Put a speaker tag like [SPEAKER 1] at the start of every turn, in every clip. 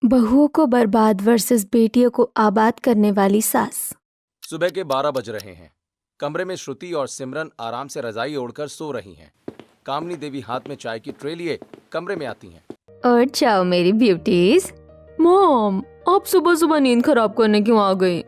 [SPEAKER 1] बहुओं को बर्बाद वर्सेस बेटियों को आबाद करने वाली सास।
[SPEAKER 2] सुबह के 12 बज रहे हैं। कमरे में श्रुति और सिमरन आराम से रजाई ओढ़कर सो रही हैं। कामनी देवी हाथ में चाय की ट्रे लिए कमरे में आती हैं।
[SPEAKER 1] और जाओ मेरी ब्यूटीज।
[SPEAKER 3] मॉम, आप सुबह सुबह नींद खराब करने क्यों आ गई?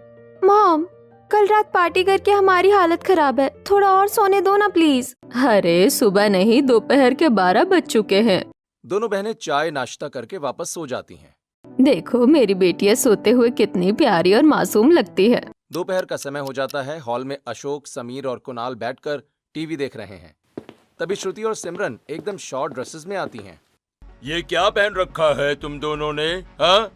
[SPEAKER 1] मॉम, कल रात पार्टी करके हमारी हालत खराब है, थोड़ा और सोने दो ना प्लीज।
[SPEAKER 3] अरे सुबह नहीं, दोपहर के 12 बज चुके हैं।
[SPEAKER 2] दोनों बहनें चाय नाश्ता करके वापस सो जाती हैं।
[SPEAKER 3] देखो मेरी बेटियां सोते हुए कितनी प्यारी और मासूम लगती है।
[SPEAKER 2] दोपहर का समय हो जाता है। हॉल में अशोक, समीर और कुणाल बैठकर टीवी देख रहे हैं। तभी श्रुति और सिमरन एकदम शॉर्ट ड्रेसेस में आती हैं।
[SPEAKER 4] ये क्या पहन रखा है तुम दोनों ने? हाँ,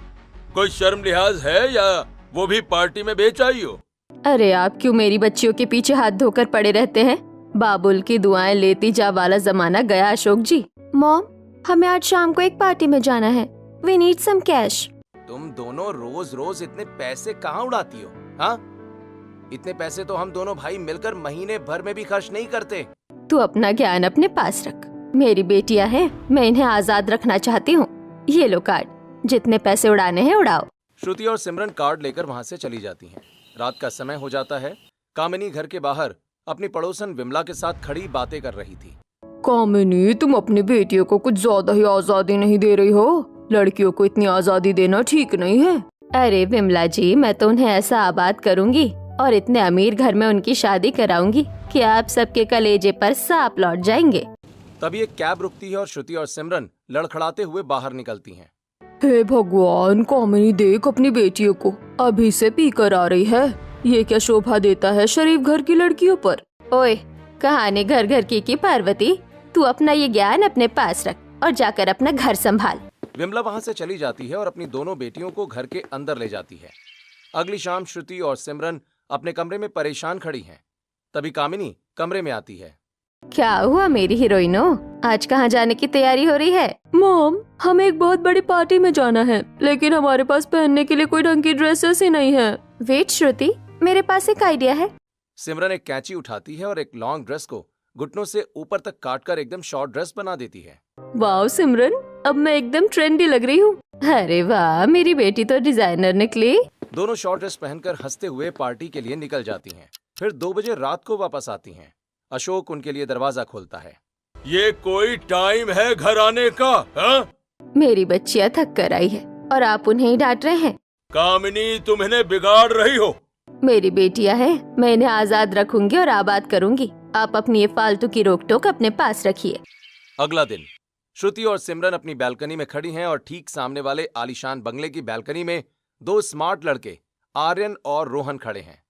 [SPEAKER 4] कोई शर्म लिहाज है या वो भी पार्टी में बेचाई हो?
[SPEAKER 3] अरे आप क्यों मेरी बच्चियों के पीछे हाथ धोकर पड़े रहते हैं? बाबुल की दुआएं लेती जा वाला जमाना गया अशोक जी।
[SPEAKER 1] मॉम, हमें आज शाम को एक पार्टी में जाना है। We need some cash.
[SPEAKER 2] तुम दोनों रोज रोज इतने पैसे कहाँ उड़ाती हो? हाँ, इतने पैसे तो हम दोनों भाई मिलकर महीने भर में भी खर्च नहीं करते।
[SPEAKER 3] तू अपना ज्ञान अपने पास रख। मेरी बेटियां हैं, मैं इन्हें आजाद रखना चाहती हूँ। ये लो कार्ड, जितने पैसे उड़ाने हैं उड़ाओ।
[SPEAKER 2] श्रुति और सिमरन कार्ड लेकर वहाँ से चली जाती हैं। रात का समय हो जाता है। कामिनी घर के बाहर अपनी पड़ोसन विमला के साथ खड़ी बातें कर रही थी।
[SPEAKER 3] कामिनी, तुम अपनी बेटियों को कुछ ज्यादा ही आजादी नहीं दे रही हो? लड़कियों को इतनी आजादी देना ठीक नहीं है।
[SPEAKER 1] अरे विमला जी, मैं तो उन्हें ऐसा आबाद करूंगी और इतने अमीर घर में उनकी शादी कराऊंगी कि आप सबके कलेजे पर सांप लौट जाएंगे।
[SPEAKER 2] तभी एक कैब रुकती है और श्रुति और सिमरन लड़खड़ाते हुए बाहर निकलती हैं।
[SPEAKER 3] हे भगवान, कामिनी देख अपनी बेटियों को अभी से पी कर आ रही है। ये क्या शोभा देता है शरीफ घर की लड़कियों पर।
[SPEAKER 1] ओए, कहानी घर घर की पार्वती, तू अपना ये ज्ञान अपने पास रख और जाकर अपना घर संभाल।
[SPEAKER 2] विमला वहाँ से चली जाती है और अपनी दोनों बेटियों को घर के अंदर ले जाती है। अगली शाम श्रुति और सिमरन अपने कमरे में परेशान खड़ी हैं। तभी कामिनी कमरे में आती है।
[SPEAKER 1] क्या हुआ मेरी हीरोइनों, आज कहाँ जाने की तैयारी हो रही है?
[SPEAKER 3] मॉम, हमें एक बहुत बड़ी पार्टी में जाना है, लेकिन हमारे पास पहनने के लिए कोई ढंग की ड्रेसेस ही नहीं है।
[SPEAKER 1] वेट श्रुति, मेरे पास एक आइडिया है।
[SPEAKER 2] सिमरन एक कैंची उठाती है और एक लॉन्ग ड्रेस को घुटनों से ऊपर तक काटकर एकदम शॉर्ट ड्रेस बना देती है।
[SPEAKER 3] वाह सिमरन, अब मैं एकदम ट्रेंडी लग रही हूँ।
[SPEAKER 1] अरे वाह, मेरी बेटी तो डिजाइनर निकली।
[SPEAKER 2] दोनों शॉर्ट ड्रेस पहनकर हंसते हुए पार्टी के लिए निकल जाती हैं। फिर 2 बजे रात को वापस आती हैं। अशोक उनके लिए दरवाजा खोलता है।
[SPEAKER 4] ये कोई टाइम है घर आने का? हाँ?
[SPEAKER 1] मेरी बच्चियाँ थक कर आई है और आप उन्हें ही डांट रहे हैं।
[SPEAKER 4] कामिनी, तुम इन्हें बिगाड़ रही हो।
[SPEAKER 1] मेरी बेटियाँ हैं, मैं इन्हें आजाद रखूंगी और आबाद करूंगी। आप अपनी ये फालतू की रोक टोक अपने पास रखिए।
[SPEAKER 2] अगला दिन श्रुति और सिमरन अपनी बैल्कनी में खड़ी हैं और ठीक सामने वाले आलीशान बंगले की बैल्कनी में 2 स्मार्ट लड़के आर्यन और रोहन खड़े हैं।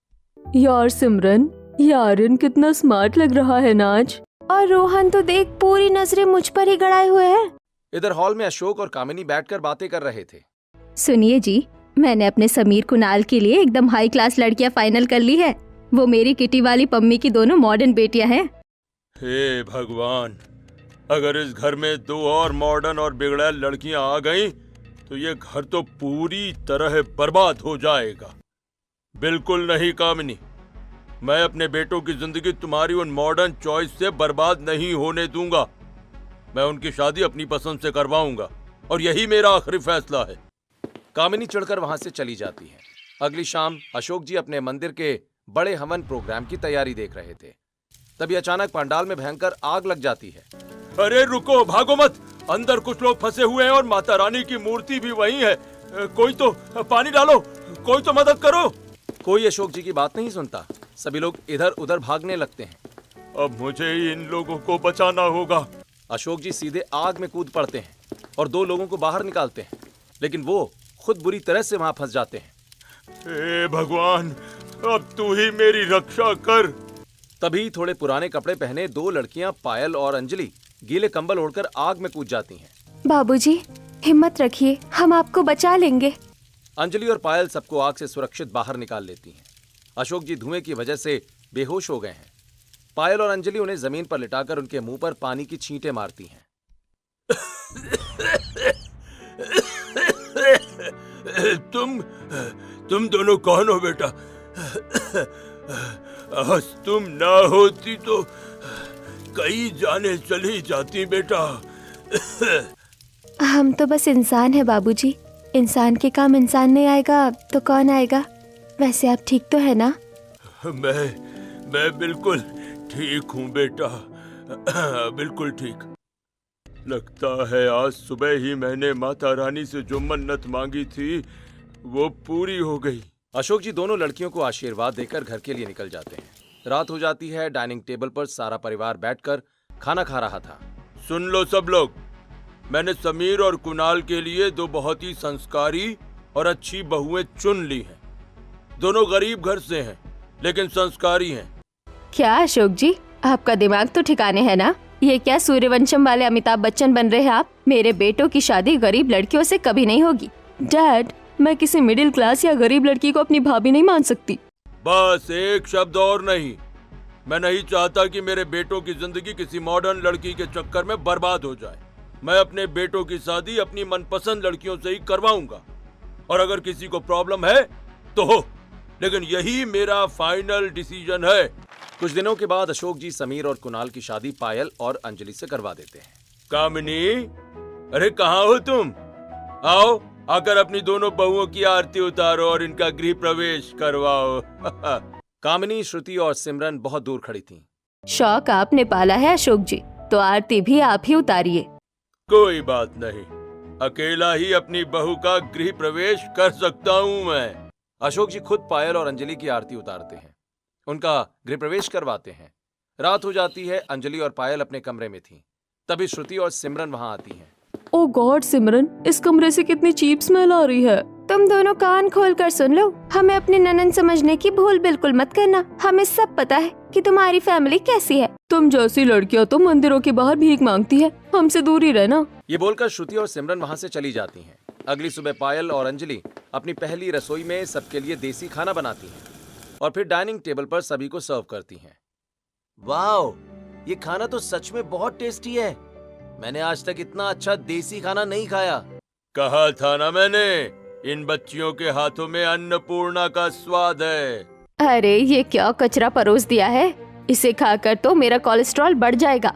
[SPEAKER 3] यार सिमरन, ये आर्यन कितना स्मार्ट लग रहा है ना आज।
[SPEAKER 1] और रोहन तो देख, पूरी नजरें मुझ पर ही गड़ाए हुए हैं।
[SPEAKER 2] इधर हॉल में अशोक और कामिनी बैठकर बातें कर रहे थे।
[SPEAKER 1] सुनिए जी, मैंने अपने समीर कुणाल के लिए एकदम हाई क्लास लड़कियां फाइनल कर ली है। वो मेरी किटी वाली पम्मी की दोनों मॉडर्न बेटियां हैं।
[SPEAKER 4] हे भगवान, अगर इस घर में 2 और मॉडर्न और बिगड़ैल लड़कियां आ गईं, तो ये घर तो पूरी तरह बर्बाद हो जाएगा। बिल्कुल नहीं कामिनी, मैं अपने बेटों की जिंदगी तुम्हारी उन मॉडर्न चॉइस से बर्बाद नहीं होने दूंगा। मैं उनकी शादी अपनी पसंद से करवाऊंगा और यही मेरा आखिरी फैसला है।
[SPEAKER 2] कामिनी चढ़कर वहां से चली जाती है। अगली शाम अशोक जी अपने मंदिर के बड़े हवन प्रोग्राम की तैयारी देख रहे थे। तभी अचानक पंडाल में भयंकर आग लग जाती है।
[SPEAKER 4] अरे रुको, भागो मत, अंदर कुछ लोग फंसे हुए हैं और माता रानी की मूर्ति भी वहीं है। कोई तो पानी डालो, कोई तो मदद करो।
[SPEAKER 2] कोई अशोक जी की बात नहीं सुनता। सभी लोग इधर उधर भागने लगते हैं।
[SPEAKER 4] अब मुझे इन लोगों को बचाना होगा।
[SPEAKER 2] अशोक जी सीधे आग में कूद पड़ते हैं और 2 लोगों को बाहर निकालते हैं, लेकिन वो खुद बुरी तरह से वहां फंस जाते हैं।
[SPEAKER 4] हे भगवान, अब तू ही मेरी रक्षा कर।
[SPEAKER 2] तभी थोड़े पुराने कपड़े पहने 2 लड़कियां पायल और अंजलि गीले कंबल ओढ़कर आग में कूद जाती हैं।
[SPEAKER 1] बाबूजी, हिम्मत रखिए, हम आपको बचा लेंगे।
[SPEAKER 2] अंजलि और पायल सबको आग से सुरक्षित बाहर निकाल लेती हैं। अशोक जी धुएं की वजह से बेहोश हो गए हैं। पायल और अंजलि उन्हें जमीन पर लिटाकर उनके मुंह पर पानी की छींटें मारती हैं।
[SPEAKER 4] तुम दोनों कौन हो बेटा? आज तुम ना होती तो कई जाने चली जाती बेटा।
[SPEAKER 1] हम तो बस इंसान हैं बाबूजी, इंसान के काम इंसान नहीं आएगा तो कौन आएगा? वैसे आप ठीक तो है ना?
[SPEAKER 4] मैं बिल्कुल ठीक हूँ बेटा, बिल्कुल ठीक। लगता है आज सुबह ही मैंने माता रानी से जो मन्नत मांगी थी वो पूरी हो गई।
[SPEAKER 2] अशोक जी दोनों लड़कियों को आशीर्वाद देकर घर के लिए निकल जाते हैं। रात हो जाती है। डाइनिंग टेबल पर सारा परिवार बैठकर खाना खा रहा था।
[SPEAKER 4] सुन लो सब लोग, मैंने समीर और कुणाल के लिए दो बहुत ही संस्कारी और अच्छी बहुएं चुन ली हैं। दोनों गरीब घर से हैं, लेकिन संस्कारी हैं।
[SPEAKER 1] क्या अशोक जी, आपका दिमाग तो ठिकाने है ना? ये क्या सूर्यवंशम वाले अमिताभ बच्चन बन रहे हैं आप? मेरे बेटों की शादी गरीब लड़कियों से कभी नहीं होगी।
[SPEAKER 3] डैड, मैं किसी मिडिल क्लास या गरीब लड़की को अपनी भाभी नहीं मान सकती।
[SPEAKER 4] बस एक शब्द और नहीं। मैं नहीं चाहता कि मेरे बेटों की जिंदगी किसी मॉडर्न लड़की के चक्कर में बर्बाद हो जाए। मैं अपने बेटों की शादी अपनी मनपसंद लड़कियों से ही करवाऊंगा, और अगर किसी को प्रॉब्लम है तो हो, लेकिन यही मेरा फाइनल डिसीजन है।
[SPEAKER 2] कुछ दिनों के बाद अशोक जी समीर और कुणाल की शादी पायल और अंजलि से करवा देते हैं।
[SPEAKER 4] कामिनी, अरे कहाँ हो तुम? आओ, आकर अपनी दोनों बहुओं की आरती उतारो और इनका गृह प्रवेश करवाओ।
[SPEAKER 2] कामिनी, श्रुति और सिमरन बहुत दूर खड़ी थीं।
[SPEAKER 1] शौक आपने पाला है अशोक जी, तो आरती भी आप ही उतारिए।
[SPEAKER 4] कोई बात नहीं, अकेला ही अपनी बहू का गृह प्रवेश कर सकता हूँ मैं।
[SPEAKER 2] अशोक जी खुद पायल और अंजलि की आरती उतारते हैं, उनका गृह प्रवेश करवाते हैं। रात हो जाती है। अंजलि और पायल अपने कमरे में थीं। तभी श्रुति और सिमरन वहां आती हैं।
[SPEAKER 3] ओ गॉड सिमरन, इस कमरे से कितनी चीप स्मेल आ रही है।
[SPEAKER 1] तुम दोनों कान खोल कर सुन लो। हमें अपनी ननन समझने की भूल बिल्कुल मत करना। हमें सब पता है कि तुम्हारी फैमिली कैसी है।
[SPEAKER 3] तुम जैसी लड़कियां तो मंदिरों के बाहर भीख मांगती है, हमसे दूर ही रहना।
[SPEAKER 2] ये बोलकर श्रुति और सिमरन वहां से चली जाती हैं। अगली सुबह पायल और अंजलि अपनी पहली रसोई में सबके लिए देसी खाना बनाती हैं और फिर डाइनिंग टेबल पर सभी को सर्व करती हैं। वाओ, ये खाना तो सच में बहुत टेस्टी है। मैंने आज तक इतना अच्छा देसी खाना नहीं खाया।
[SPEAKER 4] कहा था ना मैंने, इन बच्चियों के हाथों में अन्नपूर्णा का स्वाद है।
[SPEAKER 1] अरे ये क्या कचरा परोस दिया है। इसे खाकर तो मेरा कोलेस्ट्रॉल बढ़ जाएगा।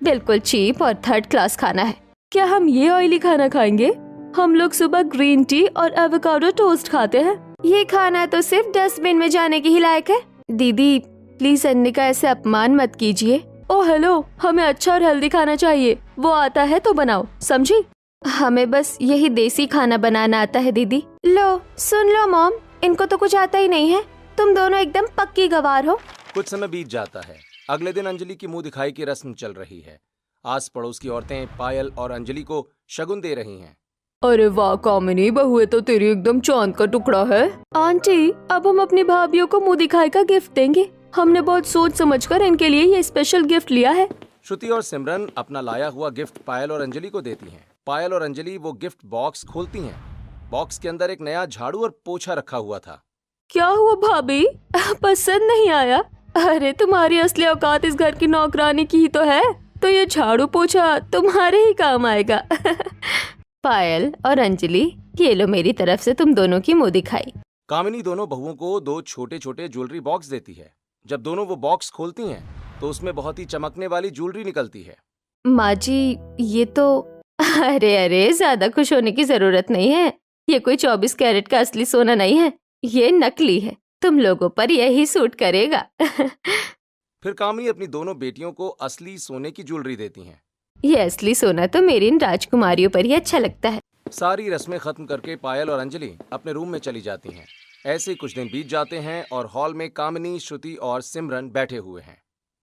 [SPEAKER 1] बिल्कुल चीप और थर्ड क्लास खाना है।
[SPEAKER 3] क्या हम ये ऑयली खाना खाएंगे? हम लोग सुबह ग्रीन टी और एवोकाडो टोस्ट खाते हैं।
[SPEAKER 1] ये खाना तो सिर्फ डस्टबिन में जाने के ही लायक है। दीदी प्लीज अन्नी का ऐसे अपमान मत कीजिए।
[SPEAKER 3] ओ हेलो, हमें अच्छा और हेल्दी खाना चाहिए। वो आता है तो बनाओ, समझी?
[SPEAKER 1] हमें बस यही देसी खाना बनाना आता है दीदी। लो सुन लो मॉम, इनको तो कुछ आता ही नहीं है। तुम दोनों एकदम पक्की गवार हो।
[SPEAKER 2] कुछ समय बीत जाता है। अगले दिन अंजलि की मुंह दिखाई की रस्म चल रही है। आस पड़ोस की औरतें पायल और अंजलि को शगुन दे रही हैं।
[SPEAKER 3] अरे वाह कामिनी, बहुए तो तेरी एकदम चांद का टुकड़ा है। आंटी, अब हम अपनी भाभीियों को मुंह दिखाई का गिफ्ट देंगे। हमने बहुत सोच समझकर इनके लिए ये स्पेशल गिफ्ट लिया है।
[SPEAKER 2] श्रुति और सिमरन अपना लाया हुआ गिफ्ट पायल और अंजलि को देती हैं। पायल और अंजलि वो गिफ्ट बॉक्स खोलती हैं। बॉक्स के अंदर एक नया झाड़ू और पोछा रखा हुआ था।
[SPEAKER 3] क्या हुआ भाभी, पसंद नहीं आया? अरे तुम्हारी असली औकात इस घर की नौकरानी की ही तो है, तो ये झाड़ू पोछा तुम्हारे ही काम आएगा।
[SPEAKER 1] पायल और अंजलि, ये लो मेरी तरफ से तुम दोनों की मुंह दिखाई।
[SPEAKER 2] कामिनी दोनों बहुओं को दो छोटे छोटे ज्वेलरी बॉक्स देती है। जब दोनों वो बॉक्स खोलती हैं तो उसमें बहुत ही चमकने वाली ज्वेलरी निकलती है।
[SPEAKER 1] माँ जी ये तो अरे ज्यादा खुश होने की जरूरत नहीं है। ये कोई 24 कैरेट का असली सोना नहीं है, ये नकली है। तुम लोगों पर यही सूट करेगा।
[SPEAKER 2] फिर कामिनी अपनी दोनों बेटियों को असली सोने की ज्वेलरी देती हैं।
[SPEAKER 1] ये असली सोना तो मेरी इन राजकुमारियों पर ही अच्छा लगता है।
[SPEAKER 2] सारी रस्में खत्म करके पायल और अंजलि अपने रूम में चली जाती हैं। ऐसे ही कुछ दिन बीत जाते हैं और हॉल में कामिनी, श्रुति और सिमरन बैठे हुए हैं।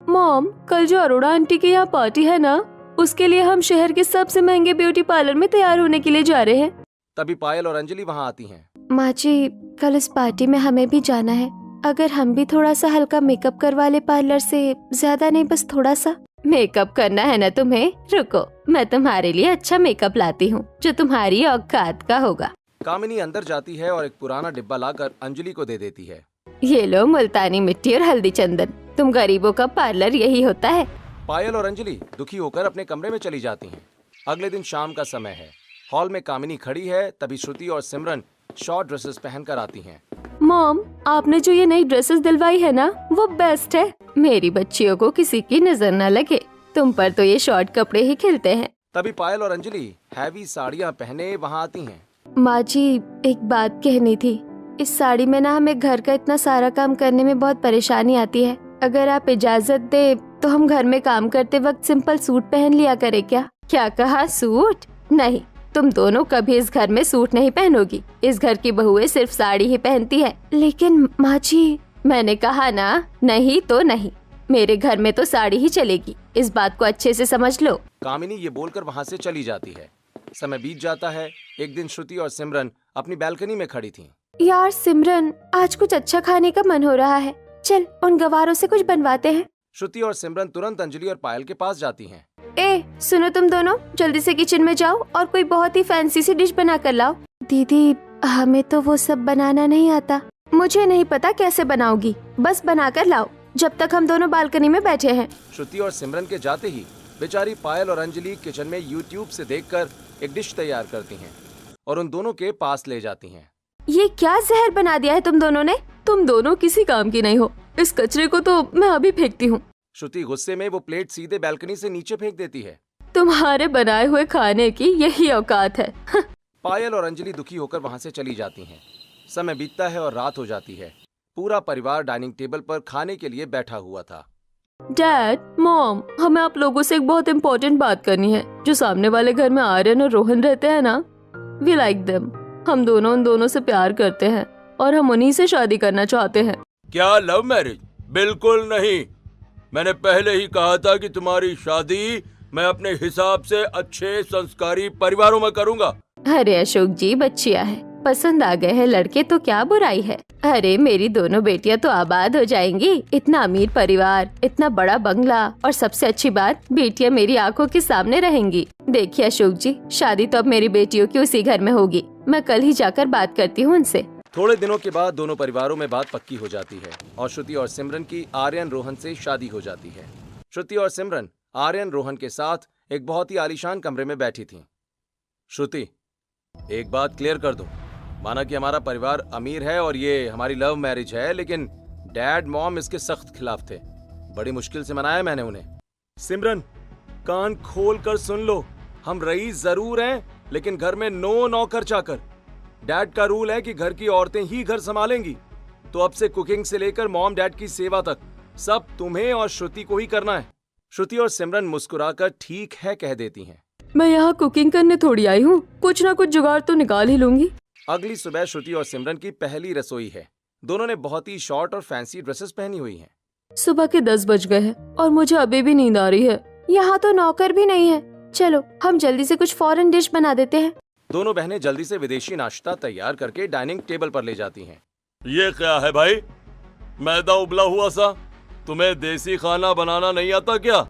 [SPEAKER 3] मॉम, कल जो अरोड़ा आंटी के यहाँ पार्टी है ना, उसके लिए हम शहर के सबसे महंगे ब्यूटी पार्लर में तैयार होने के लिए जा रहे हैं।
[SPEAKER 2] तभी पायल और अंजलि वहाँ आती हैं।
[SPEAKER 1] माँ जी, कल इस पार्टी में हमें भी जाना है। अगर हम भी थोड़ा सा हल्का मेकअप करवा ले पार्लर से, ज्यादा नहीं बस थोड़ा सा। मेकअप करना है ना तुम्हें? रुको, मैं तुम्हारे लिए अच्छा मेकअप लाती हूँ जो तुम्हारी औकात का होगा।
[SPEAKER 2] कामिनी अंदर जाती है और एक पुराना डिब्बा लाकर अंजलि को दे देती है।
[SPEAKER 1] ये लो मुल्तानी मिट्टी और हल्दी चंदन। तुम गरीबों का पार्लर यही होता है।
[SPEAKER 2] पायल और अंजलि दुखी होकर अपने कमरे में चली जाती हैं। अगले दिन शाम का समय है। हॉल में कामिनी खड़ी है। तभी श्रुति और सिमरन शॉर्ट ड्रेसेस पहनकर आती हैं।
[SPEAKER 3] मॉम, आपने जो ये नई ड्रेसेस दिलवाई है ना, वो बेस्ट है।
[SPEAKER 1] मेरी बच्चियों को किसी की नजर न लगे। तुम पर तो ये शॉर्ट कपड़े ही खिलते हैं।
[SPEAKER 2] तभी पायल और अंजलि हैवी साड़ियाँ पहने वहाँ आती हैं।
[SPEAKER 1] माँ जी, एक बात कहनी थी। इस साड़ी में ना हमें घर का इतना सारा काम करने में बहुत परेशानी आती है। अगर आप इजाजत दे तो हम घर में काम करते वक्त सिंपल सूट पहन लिया करें क्या? क्या कहा, सूट? नहीं, तुम दोनों कभी इस घर में सूट नहीं पहनोगी। इस घर की बहुएं सिर्फ साड़ी ही पहनती है। लेकिन माँ जी, मैंने कहा ना, नहीं तो नहीं। मेरे घर में तो साड़ी ही चलेगी, इस बात को अच्छे से समझ लो।
[SPEAKER 2] कामिनी ये बोलकर वहां से चली जाती है। समय बीत जाता है। एक दिन श्रुति और सिमरन अपनी बैल्कनी में खड़ी थीं।
[SPEAKER 1] यार सिमरन, आज कुछ अच्छा खाने का मन हो रहा है। चल उन गवारों से कुछ बनवाते हैं।
[SPEAKER 2] श्रुति और सिमरन तुरंत अंजलि और पायल के पास जाती हैं।
[SPEAKER 1] ए सुनो, तुम दोनों जल्दी से किचन में जाओ और कोई बहुत ही फैंसी सी डिश बना कर लाओ। दीदी, हमें तो वो सब बनाना नहीं आता। मुझे नहीं पता कैसे बनाओगी, बस बना कर लाओ, जब तक हम दोनों बालकनी में बैठे हैं।
[SPEAKER 2] श्रुति और सिमरन के जाते ही बेचारी पायल और अंजलि किचन में यूट्यूब से देखकर एक डिश तैयार करती हैं और उन दोनों के पास ले जाती हैं।
[SPEAKER 1] ये क्या जहर बना दिया है तुम दोनों ने?
[SPEAKER 3] तुम दोनों किसी काम की नहीं हो। इस कचरे को तो मैं अभी फेंकती हूँ।
[SPEAKER 2] श्रुति गुस्से में वो प्लेट सीधे बैल्कनी से नीचे फेंक देती है।
[SPEAKER 3] तुम्हारे बनाए हुए खाने की यही औकात है।
[SPEAKER 2] पायल और अंजलि दुखी होकर वहां से चली जाती हैं। समय बीतता है और रात हो जाती है। पूरा परिवार डाइनिंग टेबल पर खाने के लिए बैठा हुआ था।
[SPEAKER 3] डैड, मॉम, हमें आप लोगों से एक बहुत इम्पोर्टेंट बात करनी है। जो सामने वाले घर में आर्यन और रोहन रहते हैं ना, वी लाइक देम। हम दोनों उन दोनों से प्यार करते हैं और हम उन्हीं से शादी करना चाहते हैं।
[SPEAKER 4] क्या लव मैरिज? बिल्कुल नहीं। मैंने पहले ही कहा था कि तुम्हारी शादी मैं अपने हिसाब से अच्छे संस्कारी परिवारों में करूंगा।
[SPEAKER 1] अरे अशोक जी, बच्चियां हैं, पसंद आ गए हैं लड़के तो क्या बुराई है। अरे मेरी दोनों बेटियां तो आबाद हो जाएंगी। इतना अमीर परिवार, इतना बड़ा बंगला, और सबसे अच्छी बात, बेटियां मेरी आंखों के सामने रहेंगी। देखिए अशोक जी, शादी तो अब मेरी बेटियों की उसी घर में होगी। मैं कल ही जाकर बात करती हूँ उनसे।
[SPEAKER 2] थोड़े दिनों के बाद दोनों परिवारों में बात पक्की हो जाती है और श्रुति और सिमरन की आर्यन रोहन से शादी हो जाती है। श्रुति और सिमरन आर्यन रोहन के साथ एक बहुत ही आलीशान कमरे में बैठी थीं। श्रुति, एक बात क्लियर कर दो, माना कि हमारा परिवार अमीर है और ये हमारी लव मैरिज है, लेकिन डैड मॉम इसके सख्त खिलाफ थे। बड़ी मुश्किल से मनाया मैंने उन्हें। सिमरन, कान खोल कर सुन लो, हम रईस जरूर हैं, लेकिन घर में नो नौकर चाकर। डैड का रूल है कि घर की औरतें ही घर संभालेंगी, तो अब से कुकिंग से लेकर मॉम डैड की सेवा तक सब तुम्हें और श्रुति को ही करना है। श्रुति और सिमरन मुस्कुराकर ठीक है कह देती हैं।
[SPEAKER 3] मैं यहाँ कुकिंग करने थोड़ी आई हूँ, कुछ ना कुछ जुगाड़ तो निकाल ही लूंगी।
[SPEAKER 2] अगली सुबह श्रुति और सिमरन की पहली रसोई है। दोनों ने बहुत ही शॉर्ट और फैंसी ड्रेसेस पहनी हुई हैं।
[SPEAKER 3] सुबह के 10 बज गए हैं और मुझे अभी भी नींद आ रही है।
[SPEAKER 1] यहाँ तो नौकर भी नहीं है। चलो हम जल्दी से कुछ फॉरेन डिश बना देते हैं।
[SPEAKER 2] दोनों बहनें जल्दी से विदेशी नाश्ता तैयार करके डाइनिंग टेबल पर ले जाती हैं।
[SPEAKER 4] ये क्या है भाई? मैदा उबला हुआ सा। तुम्हें देसी खाना बनाना नहीं आता क्या?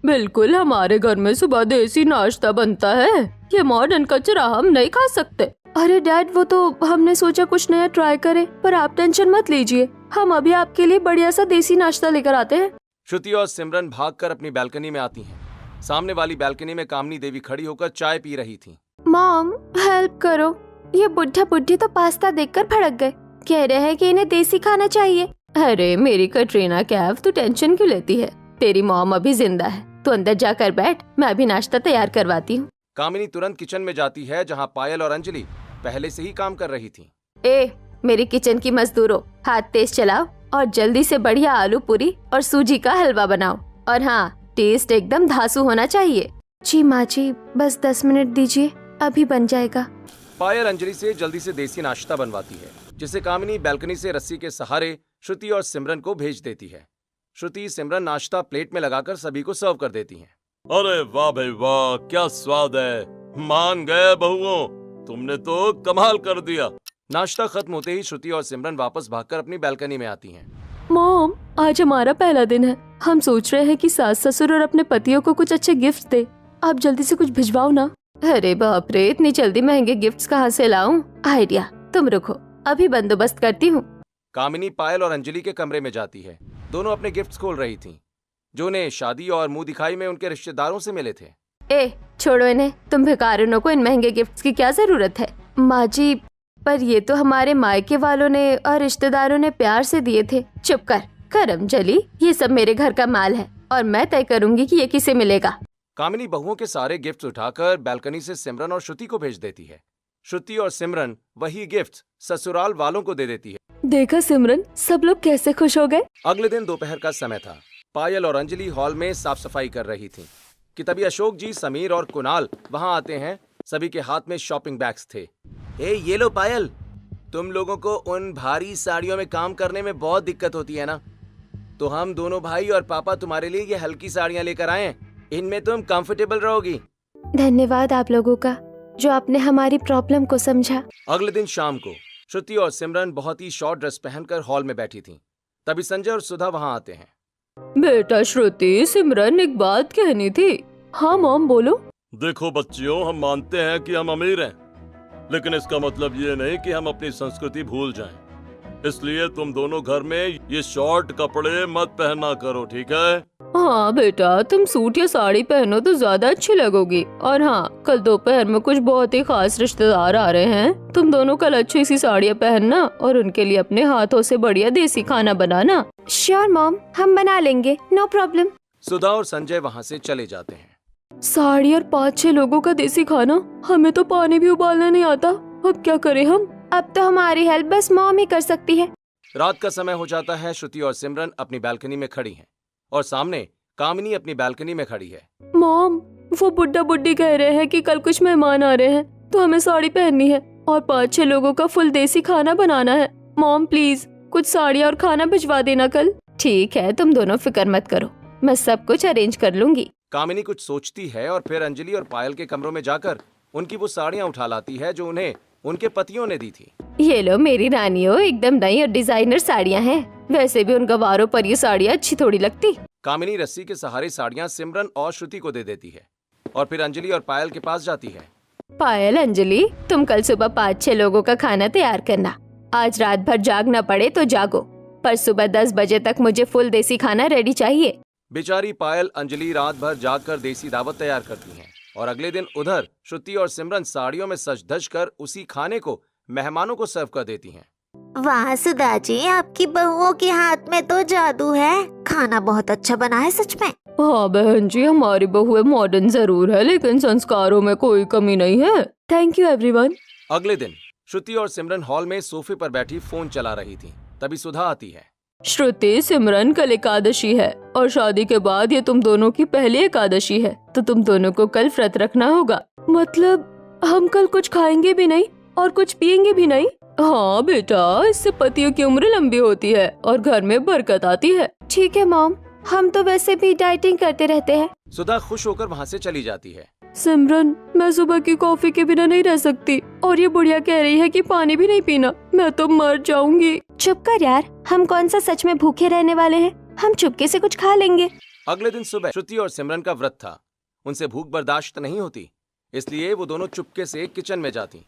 [SPEAKER 3] बिल्कुल, हमारे घर में सुबह देसी नाश्ता बनता है। ये मॉडर्न कचरा हम नहीं खा सकते।
[SPEAKER 1] अरे डैड, वो तो हमने सोचा कुछ नया ट्राई करें, पर आप टेंशन मत लीजिए, हम अभी आपके लिए बढ़िया सा देसी नाश्ता लेकर आते हैं।
[SPEAKER 2] श्रुति और सिमरन भागकर अपनी बैल्कनी में आती हैं। सामने वाली बैल्कनी में कामनी देवी खड़ी होकर चाय पी रही थी।
[SPEAKER 1] मॉम, हेल्प करो, ये बुढ़ा बुढ़ी तो पास्ता देखकर भड़क गए। कह रहे हैं कि इन्हें देसी खाना चाहिए।
[SPEAKER 3] अरे मेरी कटरीना कैफ, तू टेंशन क्यों लेती है? तेरी मॉम अभी जिंदा है, तू अंदर जाकर बैठ, मैं अभी नाश्ता तैयार करवाती हूँ।
[SPEAKER 2] कामिनी तुरंत किचन में जाती है, जहाँ पायल और अंजलि पहले से ही काम कर रही थी।
[SPEAKER 1] ए मेरी किचन की मजदूरों, हाथ तेज चलाओ और जल्दी से बढ़िया आलू पूरी और सूजी का हलवा बनाओ। और हाँ, टेस्ट एकदम धांसू होना चाहिए। जी माँ जी, बस 10 मिनट दीजिए, अभी बन जाएगा।
[SPEAKER 2] पायल अंजलि से जल्दी से देसी नाश्ता बनवाती है, जिसे कामिनी बैल्कनी से रस्सी के सहारे श्रुति और सिमरन को भेज देती है। श्रुति सिमरन नाश्ता प्लेट में लगाकर सभी को सर्व कर देती हैं।
[SPEAKER 4] अरे वाह भाई वाह, क्या स्वाद है। मान गए बहुओं, तुमने तो कमाल कर दिया।
[SPEAKER 2] नाश्ता खत्म होते ही श्रुति और सिमरन वापस भागकर अपनी बैल्कनी में आती हैं।
[SPEAKER 3] मॉम, आज हमारा पहला दिन है। हम सोच रहे हैं कि सास ससुर और अपने पतियों को कुछ अच्छे गिफ्ट दे। आप जल्दी से कुछ भिजवाओ ना।
[SPEAKER 1] अरे बाप रे, इतनी जल्दी महंगे गिफ्ट्स कहाँ से लाऊं? आइडिया, तुम रुको, अभी बंदोबस्त करती हूँ।
[SPEAKER 2] कामिनी पायल और अंजलि के कमरे में जाती है। दोनों अपने गिफ्ट्स खोल रही थीं, जो उन्हें शादी और मुंह दिखाई में उनके रिश्तेदारों से मिले थे।
[SPEAKER 1] ए छोड़ो इन्हें, तुम भिखारिनों को इन महंगे गिफ्ट्स की क्या जरूरत है? माँ जी, पर ये तो हमारे मायके वालों ने और रिश्तेदारों ने प्यार से दिए थे। चुप कर करमजली, ये सब मेरे घर का माल है और मैं तय करूंगी कि ये किसे मिलेगा।
[SPEAKER 2] कामिनी बहुओं के सारे गिफ्ट्स उठाकर बैल्कनी से सिमरन और श्रुति को भेज देती है। श्रुति और सिमरन वही गिफ्ट्स ससुराल वालों को दे देती है।
[SPEAKER 3] देखा सिमरन, सब लोग कैसे खुश हो गए।
[SPEAKER 2] अगले दिन दोपहर का समय था। पायल और अंजलि हॉल में साफ सफाई कर रही थी कि तभी अशोक जी, समीर और कुणाल वहां आते हैं। सभी के हाथ में शॉपिंग बैग्स थे। ये लो पायल, तुम लोगों को उन भारी साड़ियों में काम करने में बहुत दिक्कत होती है ना, तो हम दोनों भाई और पापा तुम्हारे लिए ये हल्की साड़ियां लेकर आए हैं। इनमें तुम कंफर्टेबल रहोगी।
[SPEAKER 1] धन्यवाद आप लोगों का, जो आपने हमारी प्रॉब्लम को समझा।
[SPEAKER 2] अगले दिन शाम को श्रुति और सिमरन बहुत ही शॉर्ट ड्रेस पहनकर हॉल में बैठी थीं। तभी संजय और सुधा वहां आते हैं।
[SPEAKER 3] बेटा श्रुति, सिमरन एक बात कहनी थी। हाँ मॉम, बोलो।
[SPEAKER 4] देखो बच्चियों, हम मानते हैं कि हम अमीर हैं, लेकिन इसका मतलब ये नहीं कि हम अपनी संस्कृति भूल जाएं। इसलिए तुम दोनों घर में ये शॉर्ट कपड़े मत पहना करो, ठीक है?
[SPEAKER 3] हाँ बेटा, तुम सूट या साड़ी पहनो तो ज्यादा अच्छी लगोगी। और हाँ, कल दोपहर में कुछ बहुत ही खास रिश्तेदार आ रहे हैं। तुम दोनों कल अच्छी सी साड़ियाँ पहनना और उनके लिए अपने हाथों से बढ़िया देसी खाना बनाना।
[SPEAKER 1] श्योर मॉम, हम बना लेंगे, नो प्रॉब्लम।
[SPEAKER 2] सुधा और संजय वहां से चले जाते हैं।
[SPEAKER 3] साड़ी और 5-6 लोगों का देसी खाना, हमें तो पानी भी उबालना नहीं आता। अब क्या करें हम?
[SPEAKER 1] अब तो हमारी हेल्प बस मॉम ही कर सकती है।
[SPEAKER 2] रात का समय हो जाता है। श्रुति और सिमरन अपनी बालकनी में खड़ी हैं और सामने कामिनी अपनी बालकनी में खड़ी है।
[SPEAKER 3] मॉम, वो बुड्ढा बुड्ढी कह रहे हैं कि कल कुछ मेहमान आ रहे हैं, तो हमें साड़ी पहननी है और 5-6 लोगों का फुल देसी खाना बनाना है। मॉम प्लीज कुछ साड़ियाँ और खाना भिजवा देना कल।
[SPEAKER 1] ठीक है, तुम दोनों फिक्र मत करो, मैं सब कुछ अरेंज कर लूंगी।
[SPEAKER 2] कामिनी कुछ सोचती है और फिर अंजलि और पायल के कमरों में जाकर उनकी वो साड़ियाँ उठा लाती है जो उन्हें उनके पतियों ने दी थी।
[SPEAKER 1] ये लो मेरी रानियों, एकदम नई और डिजाइनर साड़ियाँ हैं। वैसे भी उन गवारों पर ये साड़ियाँ अच्छी थोड़ी लगती।
[SPEAKER 2] कामिनी रस्सी के सहारे साड़ियाँ सिमरन और श्रुति को दे देती है और फिर अंजलि और पायल के पास जाती है।
[SPEAKER 1] पायल, अंजलि, तुम कल सुबह 5-6 लोगों का खाना तैयार करना। आज रात भर जागना पड़े तो जागो, पर सुबह 10 बजे तक मुझे फुल देसी खाना रेडी चाहिए।
[SPEAKER 2] बेचारी पायल अंजलि रात भर जागकर देसी दावत तैयार करती हैं और अगले दिन उधर श्रुति और सिमरन साड़ियों में सज धज कर उसी खाने को मेहमानों को सर्व कर देती हैं।
[SPEAKER 5] वाह सुधा जी, आपकी बहुओं के हाथ में तो जादू है। खाना बहुत अच्छा बना है सच में।
[SPEAKER 3] हाँ बहन जी, हमारी बहुएं मॉडर्न जरूर है, लेकिन संस्कारों में कोई कमी नहीं है। Thank you everyone.
[SPEAKER 2] अगले दिन श्रुति और सिमरन हॉल में सोफे पर बैठी फोन चला रही थी। तभी सुधा आती है।
[SPEAKER 3] श्रुति, सिमरन, कल एकादशी है और शादी के बाद ये तुम दोनों की पहली एकादशी है, तो तुम दोनों को कल व्रत रखना होगा। मतलब हम कल कुछ खाएंगे भी नहीं और कुछ पिएंगे भी नहीं। हाँ बेटा, इससे पतियों की उम्र लंबी होती है और घर में बरकत आती है।
[SPEAKER 1] ठीक है मॉम, हम तो वैसे भी डाइटिंग करते रहते हैं।
[SPEAKER 2] सुधा खुश होकर वहाँ से चली जाती है।
[SPEAKER 3] सिमरन, मैं सुबह की कॉफी के बिना नहीं रह सकती और ये बुढ़िया कह रही है कि पानी भी नहीं पीना। मैं तो मर जाऊंगी।
[SPEAKER 1] चुप कर यार, हम कौन सा सच में भूखे रहने वाले हैं, हम चुपके से कुछ खा लेंगे।
[SPEAKER 2] अगले दिन सुबह श्रुति और सिमरन का व्रत था। उनसे भूख बर्दाश्त नहीं होती, इसलिए वो दोनों चुपके से किचन में जाती।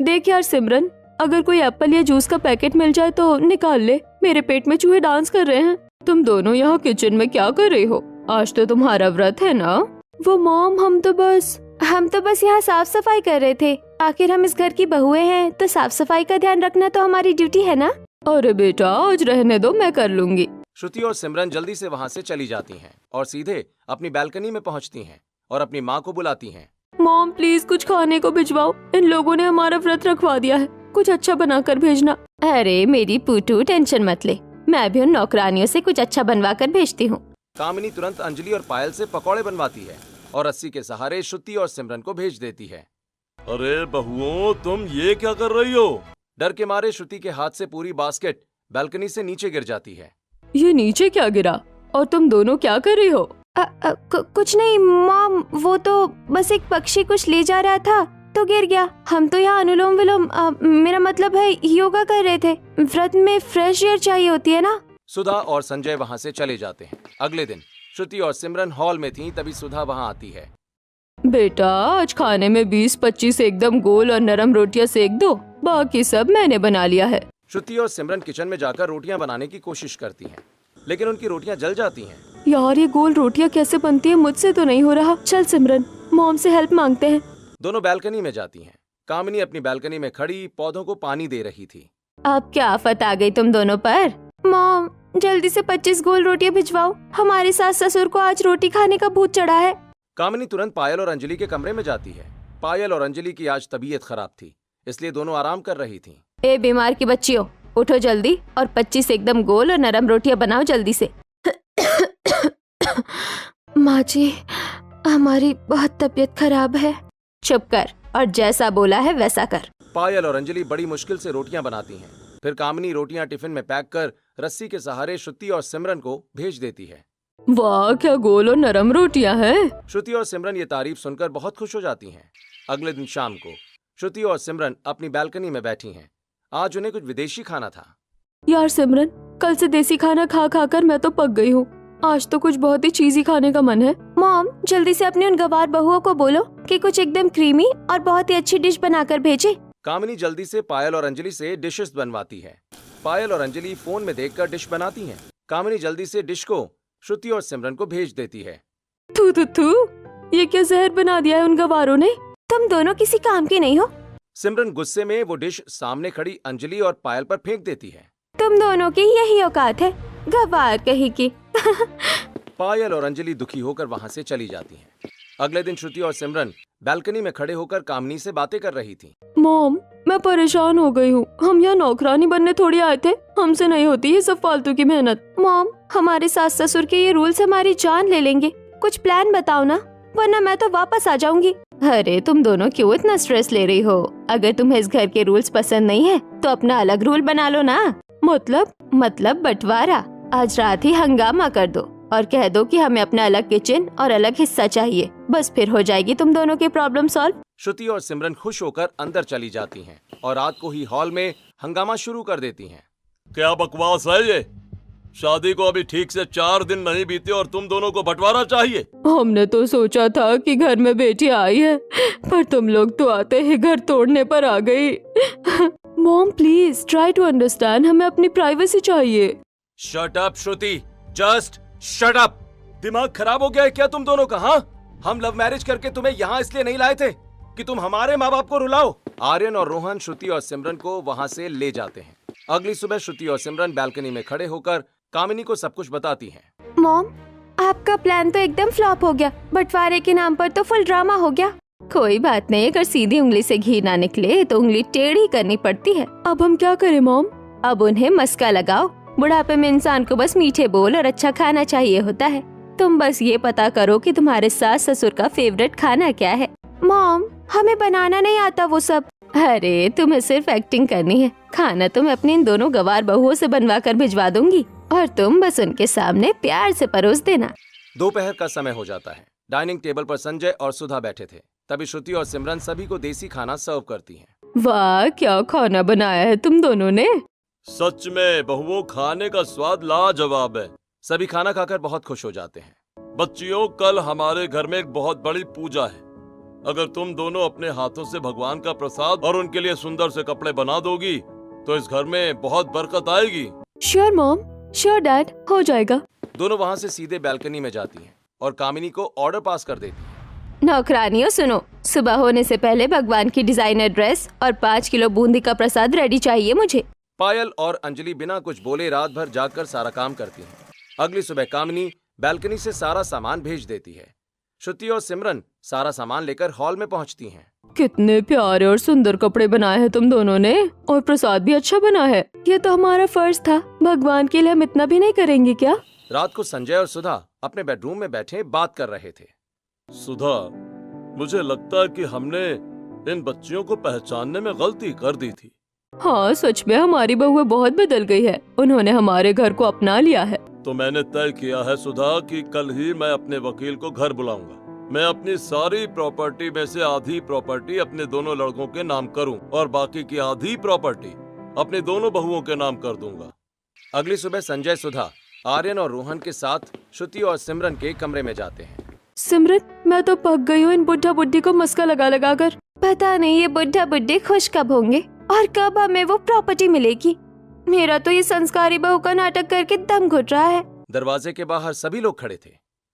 [SPEAKER 3] देख यार सिमरन, अगर कोई एप्पल या जूस का पैकेट मिल जाए तो निकाल ले, मेरे पेट में चूहे डांस कर रहे हैं। तुम दोनों यहाँ किचन में क्या कर रही हो? आज तो तुम्हारा व्रत है ना? वो मॉम, हम तो बस
[SPEAKER 1] यहाँ साफ सफाई कर रहे थे। आखिर हम इस घर की बहुएं हैं, तो साफ सफाई का ध्यान रखना तो हमारी ड्यूटी है ना।
[SPEAKER 3] अरे बेटा, आज रहने दो, मैं कर लूंगी।
[SPEAKER 2] श्रुति और सिमरन जल्दी से वहाँ से चली जाती हैं और सीधे अपनी बालकनी में पहुँचती हैं और अपनी माँ को बुलाती हैं।
[SPEAKER 3] मॉम प्लीज कुछ खाने को भिजवाओ, इन लोगों ने हमारा व्रत रखवा दिया है, कुछ अच्छा बनाकर भेजना।
[SPEAKER 1] अरे मेरी पूटू, टेंशन मत ले, मैं भी उन नौकरानियों से कुछ अच्छा बनवा कर भेजती हूँ।
[SPEAKER 2] कामिनी तुरंत अंजलि और पायल से पकौड़े बनवाती है और रस्सी के सहारे श्रुति और सिमरन को भेज देती है।
[SPEAKER 4] अरे बहुओं, तुम ये क्या कर रही हो?
[SPEAKER 2] डर के मारे श्रुति के हाथ से पूरी बास्केट बालकनी से नीचे गिर जाती है।
[SPEAKER 3] ये नीचे क्या गिरा? और तुम दोनों क्या कर रही हो?
[SPEAKER 1] कुछ नहीं मॉम, वो तो बस एक पक्षी कुछ ले जा रहा था तो गिर गया। हम तो यहाँ अनुलोम विलोम, मेरा मतलब है योगा कर रहे थे। व्रत में फ्रेश एयर चाहिए होती है ना।
[SPEAKER 2] सुधा और संजय वहाँ से चले जाते हैं। अगले दिन श्रुति और सिमरन हॉल में थीं, तभी सुधा वहाँ आती है।
[SPEAKER 3] बेटा, आज खाने में 20-25 एकदम गोल और नरम रोटियां सेक दो, बाकी सब मैंने बना लिया है।
[SPEAKER 2] श्रुति और सिमरन किचन में जाकर रोटियां बनाने की कोशिश करती हैं, लेकिन उनकी रोटियां जल जाती हैं।
[SPEAKER 3] यार, ये गोल रोटियां कैसे बनती है? मुझसे तो नहीं हो रहा। चल सिमरन, मॉम से हेल्प मांगते हैं।
[SPEAKER 2] दोनों बालकनी में जाती हैं। कामिनी अपनी बालकनी में खड़ी पौधों को पानी दे रही थी।
[SPEAKER 1] अब क्या आफत आ गई तुम दोनों पर? मॉम, जल्दी से 25 गोल रोटियां भिजवाओ, हमारे सास ससुर को आज रोटी खाने का भूत चढ़ा है।
[SPEAKER 2] कामिनी तुरंत पायल और अंजलि के कमरे में जाती है। पायल और अंजलि की आज तबीयत खराब थी, इसलिए दोनों आराम कर रही थीं।
[SPEAKER 1] ए बीमार की बच्चियों, उठो जल्दी और 25 एकदम गोल और नरम रोटियां बनाओ जल्दी से। माँ जी, हमारी बहुत तबीयत खराब है। चुप कर और जैसा बोला है वैसा कर।
[SPEAKER 2] पायल और अंजलि बड़ी मुश्किल से रोटियां बनाती हैं। फिर कामिनी रोटियां टिफिन में पैक कर रस्सी के सहारे श्रुति और सिमरन को भेज देती है।
[SPEAKER 3] वाह, क्या गोल और नरम रोटियां हैं।
[SPEAKER 2] श्रुति और सिमरन ये तारीफ सुनकर बहुत खुश हो जाती हैं। अगले दिन शाम को श्रुति और सिमरन अपनी बालकनी में बैठी हैं। आज उन्हें कुछ विदेशी खाना था।
[SPEAKER 3] यार सिमरन, कल से देसी खाना खा खा कर मैं तो पक गई हूँ। आज तो कुछ बहुत ही चीजी खाने का मन है।
[SPEAKER 1] मॉम, जल्दी से अपनी उन गवार बहुओं को बोलो कि कुछ एकदम क्रीमी और बहुत ही अच्छी डिश बनाकर भेजे।
[SPEAKER 2] कामिनी जल्दी से पायल और अंजलि से डिशेस बनवाती है। पायल और अंजलि फोन में देखकर डिश बनाती हैं। कामिनी जल्दी से डिश को श्रुति और सिमरन को भेज देती है।
[SPEAKER 3] थू थू थू, ये क्या जहर बना दिया है उन गवारों ने।
[SPEAKER 1] तुम दोनों किसी काम के नहीं हो।
[SPEAKER 2] सिमरन गुस्से में वो डिश सामने खड़ी अंजलि और पायल पर फेंक देती है।
[SPEAKER 1] तुम दोनों की यही औकात है, गवार कहीं की।
[SPEAKER 2] पायल और अंजलि दुखी होकर वहां से चली जाती हैं। अगले दिन श्रुति और सिमरन बालकनी में खड़े होकर कामिनी से बातें कर रही थीं।
[SPEAKER 3] मॉम, मैं परेशान हो गई हूँ। हम यहाँ नौकरानी बनने थोड़ी आए थे। हमसे नहीं होती ये सब फालतू की मेहनत।
[SPEAKER 1] मॉम, हमारे सास ससुर के ये रूल्स हमारी जान ले लेंगे। कुछ प्लान बताओ ना, वरना मैं तो वापस आ जाऊंगी। अरे तुम दोनों क्यों इतना स्ट्रेस ले रही हो? अगर तुम्हें इस घर के रूल्स पसंद नहीं है तो अपना अलग रूल बना लो ना। मतलब बंटवारा। आज रात ही हंगामा कर दो और कह दो कि हमें अपना अलग किचन और अलग हिस्सा चाहिए। बस फिर हो जाएगी तुम दोनों की प्रॉब्लम सॉल्व।
[SPEAKER 2] श्रुति और सिमरन खुश होकर अंदर चली जाती हैं और रात को ही हॉल में हंगामा शुरू कर देती हैं।
[SPEAKER 4] क्या बकवास है ये? शादी को अभी ठीक से 4 दिन नहीं बीते और तुम दोनों को बंटवारा चाहिए।
[SPEAKER 3] हमने तो सोचा था कि घर में बेटी आई है, पर तुम लोग तो आते ही घर तोड़ने पर आ गई। Mom please try to understand, हमें अपनी प्राइवेसी चाहिए।
[SPEAKER 2] Shut up Shruti, just shut up. दिमाग खराब हो गया है क्या तुम दोनों का? हाँ, हम लव मैरिज करके तुम्हें यहाँ इसलिए नहीं लाए थे कि तुम हमारे माँ बाप को रुलाओ। आर्यन और रोहन श्रुति और सिमरन को वहाँ से ले जाते हैं। अगली सुबह श्रुति और सिमरन बालकनी में खड़े होकर कामिनी को सब कुछ बताती हैं।
[SPEAKER 1] मॉम, आपका प्लान तो एकदम फ्लॉप हो गया। बंटवारे के नाम पर तो फुल ड्रामा हो गया। कोई बात नहीं, अगर सीधी उंगली से घी ना निकले तो उंगली टेढ़ी करनी पड़ती है।
[SPEAKER 3] अब हम क्या करें मॉम?
[SPEAKER 1] अब उन्हें मस्का लगाओ। बुढ़ापे में इंसान को बस मीठे बोल और अच्छा खाना चाहिए होता है। तुम बस ये पता करो कि तुम्हारे सास ससुर का फेवरेट खाना क्या है। मॉम, हमें बनाना नहीं आता वो सब। अरे तुम्हें सिर्फ एक्टिंग करनी है। खाना तो मैं अपनी इन दोनों गवार बहुओं से बनवा कर भिजवा दूंगी और तुम बस उनके सामने प्यार से परोस देना।
[SPEAKER 2] दोपहर का समय हो जाता है। डाइनिंग टेबल पर संजय और सुधा बैठे थे। तभी श्रुति और सिमरन सभी को देसी खाना सर्व करती हैं।
[SPEAKER 3] वाह, क्या खाना बनाया है तुम दोनों ने।
[SPEAKER 4] सच में बहुओं, खाने का स्वाद लाजवाब है।
[SPEAKER 2] सभी खाना खाकर बहुत खुश हो जाते हैं।
[SPEAKER 4] बच्चियों, कल हमारे घर में एक बहुत बड़ी पूजा है। अगर तुम दोनों अपने हाथों से भगवान का प्रसाद और उनके लिए सुंदर से कपड़े बना दोगी तो इस घर में बहुत बरकत आएगी।
[SPEAKER 3] श्योर मॉम, श्योर डैड, हो जाएगा।
[SPEAKER 2] दोनों वहाँ से सीधे बालकनी में जाती हैं और कामिनी को ऑर्डर पास कर देती हैं।
[SPEAKER 1] नौकरानियों सुनो, सुबह होने से पहले भगवान की डिजाइनर ड्रेस और 5 किलो बूंदी का प्रसाद रेडी चाहिए मुझे।
[SPEAKER 2] पायल और अंजलि बिना कुछ बोले रात भर जागकर सारा काम करती हैं। अगली सुबह कामिनी बालकनी से सारा सामान भेज देती है। श्रुति और सिमरन सारा सामान लेकर हॉल में पहुंचती हैं।
[SPEAKER 3] कितने प्यारे और सुंदर कपड़े बनाए हैं तुम दोनों ने, और प्रसाद भी अच्छा बना है। ये तो हमारा फर्ज था। भगवान के लिए हम इतना भी नहीं करेंगे क्या?
[SPEAKER 2] रात को संजय और सुधा अपने बेडरूम में बैठे बात कर रहे थे।
[SPEAKER 4] सुधा, मुझे लगता है कि हमने इन बच्चियों को पहचानने में गलती कर दी थी।
[SPEAKER 3] हाँ, सच में हमारी बहू बहुत बदल गई है। उन्होंने हमारे घर को अपना लिया है।
[SPEAKER 4] तो मैंने तय किया है सुधा कि कल ही मैं अपने वकील को घर बुलाऊंगा। मैं अपनी सारी प्रॉपर्टी में से आधी प्रॉपर्टी अपने दोनों लड़कों के नाम करूं और बाकी की आधी प्रॉपर्टी अपने दोनों बहुओं के नाम कर दूंगा।
[SPEAKER 2] अगली सुबह संजय, सुधा, आर्यन और रोहन के साथ श्रुति और सिमरन के कमरे में जाते हैं।
[SPEAKER 3] सिमरन, मैं तो पक गई हूँ इन बुढ़ा बुड्ढी को मस्का लगा लगा कर।
[SPEAKER 1] पता नहीं ये बुढ़ा बुड्ढे खुश कब होंगे और कब हमें वो प्रॉपर्टी मिलेगी। मेरा तो ये संस्कारी बहू का नाटक करके दम घुट रहा है।
[SPEAKER 2] दरवाजे के बाहर सभी लोग खड़े थे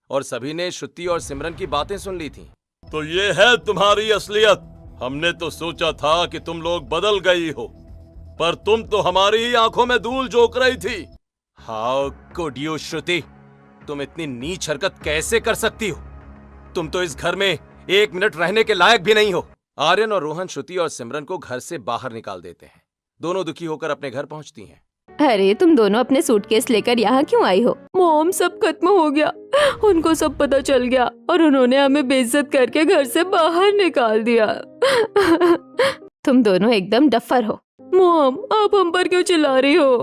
[SPEAKER 2] और सभी ने श्रुति और सिमरन की बातें सुन ली थीं।
[SPEAKER 4] तो ये है तुम्हारी असलियत। हमने तो सोचा था कि तुम लोग बदल गई हो, पर तुम तो हमारी ही आंखों में धूल झोंक रही थी।
[SPEAKER 2] हाउ कुड यू श्रुति, तुम इतनी नीच हरकत कैसे कर सकती हो? तुम तो इस घर में 1 मिनट रहने के लायक भी नहीं हो। आर्यन और रोहन श्रुति और सिमरन को घर से बाहर निकाल देते हैं। दोनों दुखी होकर अपने घर पहुंचती हैं।
[SPEAKER 1] अरे तुम दोनों अपने सूटकेस लेकर यहाँ क्यों आई हो?
[SPEAKER 3] मॉम, सब खत्म हो गया। उनको सब पता चल गया और उन्होंने हमें बेइज्जत करके घर से बाहर निकाल दिया।
[SPEAKER 1] तुम दोनों एकदम डफर हो।
[SPEAKER 3] मॉम, आप हम पर क्यों चिल्ला रही हो?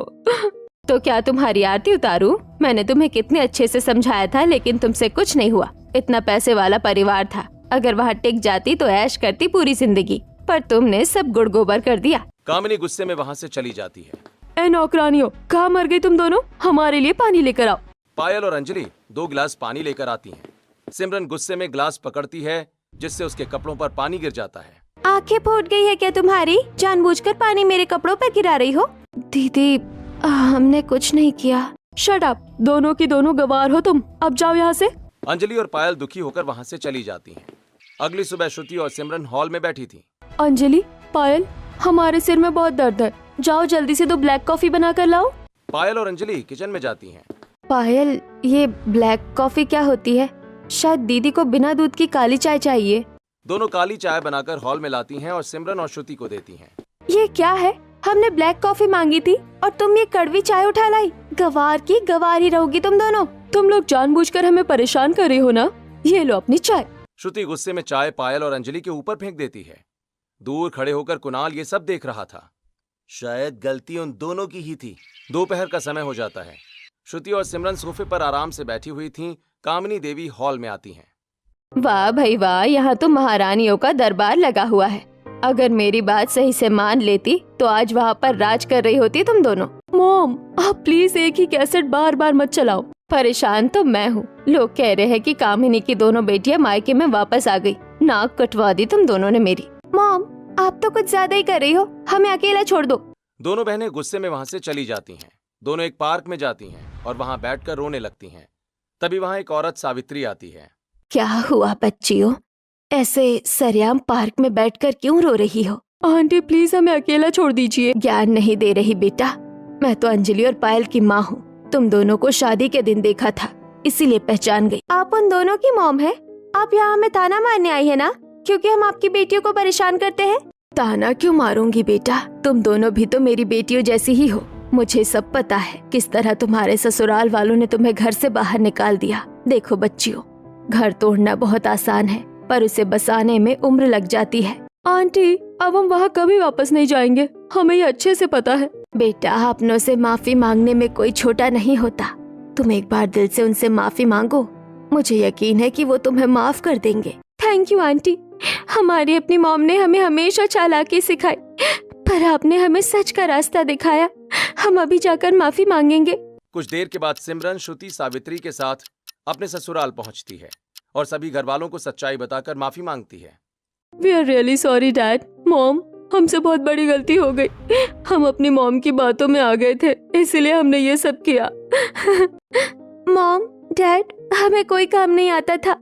[SPEAKER 1] तो क्या तुम्हारी आरती उतारूं? मैंने तुम्हें कितने अच्छे से समझाया था, लेकिन तुमसे कुछ नहीं हुआ। इतना पैसे वाला परिवार था, अगर वहाँ टिक जाती तो ऐश करती पूरी जिंदगी, पर तुमने सब गुड़ गोबर कर दिया।
[SPEAKER 2] कामिनी गुस्से में वहाँ से चली जाती है।
[SPEAKER 3] ए नौकरानियों, कहाँ मर गई तुम दोनों? हमारे लिए पानी लेकर आओ।
[SPEAKER 2] पायल और अंजलि 2 गिलास पानी लेकर आती हैं। सिमरन गुस्से में ग्लास पकड़ती है, जिससे उसके कपड़ों पर पानी गिर जाता है।
[SPEAKER 1] आंखें फूट गई है क्या तुम्हारी? जानबूझकर पानी मेरे कपड़ों पर गिरा रही हो? दीदी, हमने कुछ नहीं किया।
[SPEAKER 3] शट अप, दोनों की दोनों गवार हो तुम। अब जाओ यहाँ से।
[SPEAKER 2] अंजलि और पायल दुखी होकर वहाँ से चली जाती हैं। अगली सुबह श्रुति और सिमरन हॉल में बैठी थी।
[SPEAKER 3] अंजलि, पायल, हमारे सिर में बहुत दर्द है, जाओ जल्दी से 2 ब्लैक कॉफी बना कर लाओ।
[SPEAKER 2] पायल और अंजलि किचन में जाती हैं।
[SPEAKER 1] पायल, ये ब्लैक कॉफी क्या होती है? शायद दीदी को बिना दूध की काली चाय चाहिए।
[SPEAKER 2] दोनों काली चाय बनाकर हॉल में लाती हैं और सिमरन और श्रुति को देती हैं।
[SPEAKER 1] ये क्या है? हमने ब्लैक कॉफी मांगी थी और तुम ये कड़वी चाय उठा लाई। गवार की गवार ही रहोगी तुम दोनों।
[SPEAKER 3] तुम लोग जानबूझकर हमें परेशान कर रही हो ना? ये लो अपनी चाय।
[SPEAKER 2] श्रुति गुस्से में चाय पायल और अंजलि के ऊपर फेंक देती है। दूर खड़े होकर कुणाल ये सब देख रहा था। शायद गलती उन दोनों की ही थी। दोपहर का समय हो जाता है। श्रुति और सिमरन सोफे पर आराम से बैठी हुई थीं। कामिनी देवी हॉल में आती हैं।
[SPEAKER 1] वाह भाई वाह, यहाँ तो महारानियों का दरबार लगा हुआ है। अगर मेरी बात सही से मान लेती तो आज वहाँ पर राज कर रही होती तुम दोनों।
[SPEAKER 3] मॉम, आप प्लीज एक ही कैसेट बार बार मत चलाओ।
[SPEAKER 1] परेशान तो मैं हूँ। लोग कह रहे हैं कि कामिनी की दोनों बेटियां मायके में वापस आ गई। नाक कटवा दी तुम दोनों ने मेरी। मॉम, आप तो कुछ ज्यादा ही कर रही हो, हमें अकेला छोड़ दो।
[SPEAKER 2] दोनों बहनें गुस्से में वहाँ से चली जाती हैं। दोनों एक पार्क में जाती हैं और वहाँ बैठकर रोने लगती हैं। तभी वहाँ एक औरत सावित्री आती है।
[SPEAKER 1] क्या हुआ बच्चियों? ऐसे सरेआम पार्क में बैठकर क्यों रो रही हो?
[SPEAKER 3] आंटी प्लीज हमें अकेला छोड़ दीजिए।
[SPEAKER 1] ज्ञान नहीं दे रही बेटा। मैं तो अंजलि और पायल की माँ हूँ। तुम दोनों को शादी के दिन देखा था, इसीलिए पहचान गई। आप उन दोनों की मॉम है? आप यहाँ हमें ताना मारने आई है ना, क्योंकि हम आपकी बेटियों को परेशान करते हैं? ताना क्यों मारूंगी बेटा, तुम दोनों भी तो मेरी बेटियों जैसी ही हो। मुझे सब पता है किस तरह तुम्हारे ससुराल वालों ने तुम्हें घर से बाहर निकाल दिया। देखो बच्चियों, घर तोड़ना बहुत आसान है, पर उसे बसाने में उम्र लग जाती है।
[SPEAKER 3] आंटी, अब हम वहाँ कभी वापस नहीं जाएंगे, हमें ये अच्छे से पता है।
[SPEAKER 1] बेटा, अपनों से माफी मांगने में कोई छोटा नहीं होता। तुम एक बार दिल से उनसे माफी मांगो, मुझे यकीन है कि वो तुम्हें माफ कर देंगे।
[SPEAKER 3] थैंक यू आंटी, हमारी अपनी मॉम ने हमें हमेशा चालाकी सिखाई, पर आपने हमें सच का रास्ता दिखाया। हम अभी जाकर माफी मांगेंगे।
[SPEAKER 2] कुछ देर के बाद सिमरन श्रुति सावित्री के साथ अपने ससुराल पहुंचती है और सभी घर वालों को सच्चाई बताकर माफी मांगती है।
[SPEAKER 3] We are really sorry dad, mom, हमसे बहुत बड़ी गलती हो गई। हम अपनी मॉम की बातों में आ गए थे, इसलिए हमने ये सब किया।
[SPEAKER 1] मॉम, डैड, हमें कोई काम नहीं आता था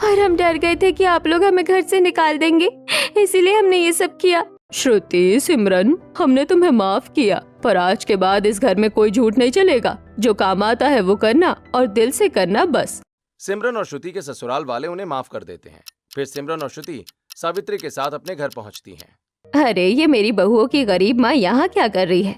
[SPEAKER 1] और हम डर गए थे कि आप लोग हमें घर से निकाल देंगे, इसीलिए हमने ये सब किया।
[SPEAKER 3] श्रुति, सिमरन, हमने तुम्हें माफ किया, पर आज के बाद इस घर में कोई झूठ नहीं चलेगा। जो काम आता है वो करना और दिल से करना, बस।
[SPEAKER 2] सिमरन और श्रुति के ससुराल वाले उन्हें माफ कर देते हैं। फिर सिमरन और श्रुति सावित्री के साथ अपने घर पहुंचती हैं।
[SPEAKER 1] अरे, ये मेरी बहुओं की गरीब माँ यहाँ क्या कर रही है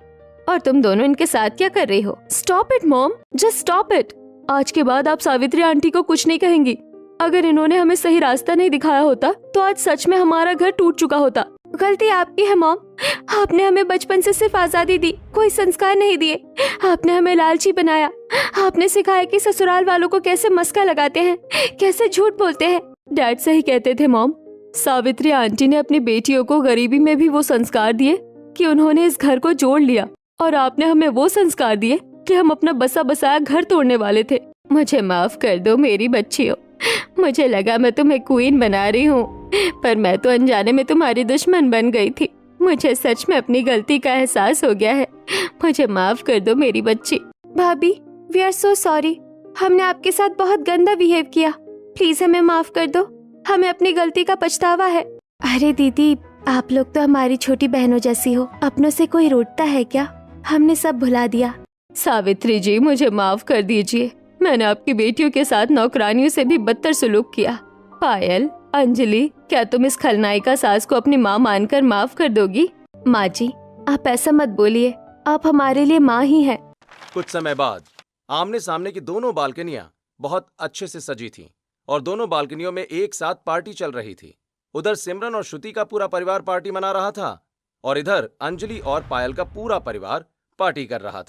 [SPEAKER 1] और तुम दोनों इनके साथ क्या कर रही हो?
[SPEAKER 3] Stop it mom, just stop it. आज के बाद आप सावित्री आंटी को कुछ नहीं कहेंगी। अगर इन्होंने हमें सही रास्ता नहीं दिखाया होता तो आज सच में हमारा घर टूट चुका होता।
[SPEAKER 1] गलती आपकी है मॉम, आपने हमें बचपन से सिर्फ आजादी दी, कोई संस्कार नहीं दिए। आपने हमें लालची बनाया। आपने सिखाया कि ससुराल वालों को कैसे मस्का लगाते हैं, कैसे झूठ बोलते हैं।
[SPEAKER 3] डैड सही कहते थे मॉम, सावित्री आंटी ने अपनी बेटियों को गरीबी में भी वो संस्कार दिए कि उन्होंने इस घर को जोड़ लिया, और आपने हमें वो संस्कार दिए कि हम अपना बसा बसाया घर तोड़ने वाले थे।
[SPEAKER 1] मुझे माफ कर दो मेरी बच्चियों, मुझे लगा मैं तुम्हें क्वीन बना रही हूँ, पर मैं तो अनजाने में तुम्हारी दुश्मन बन गई थी। मुझे सच में अपनी गलती का एहसास हो गया है। मुझे माफ कर दो मेरी बच्ची। भाभी, वी आर सो सॉरी, हमने आपके साथ बहुत गंदा बिहेव किया। प्लीज हमें माफ कर दो, हमें अपनी गलती का पछतावा है। अरे दीदी, आप लोग तो हमारी छोटी बहनों जैसी हो, अपनों से कोई रूठता है क्या? हमने सब भुला दिया।
[SPEAKER 3] सावित्री जी, मुझे माफ कर दीजिए, मैंने आपकी बेटियों के साथ नौकरानियों से भी बदतर सलूक किया। पायल, अंजलि, क्या तुम इस खलनायिका सास को अपनी माँ मानकर माफ कर दोगी?
[SPEAKER 1] माँ जी, आप ऐसा मत बोलिए, आप हमारे लिए माँ ही हैं।
[SPEAKER 2] कुछ समय बाद आमने सामने की दोनों बालकनियां बहुत अच्छे से सजी थीं और दोनों बालकनियों में एक साथ पार्टी चल रही थी। उधर सिमरन और श्रुति का पूरा परिवार पार्टी मना रहा था और इधर अंजलि और पायल का पूरा परिवार पार्टी कर रहा था।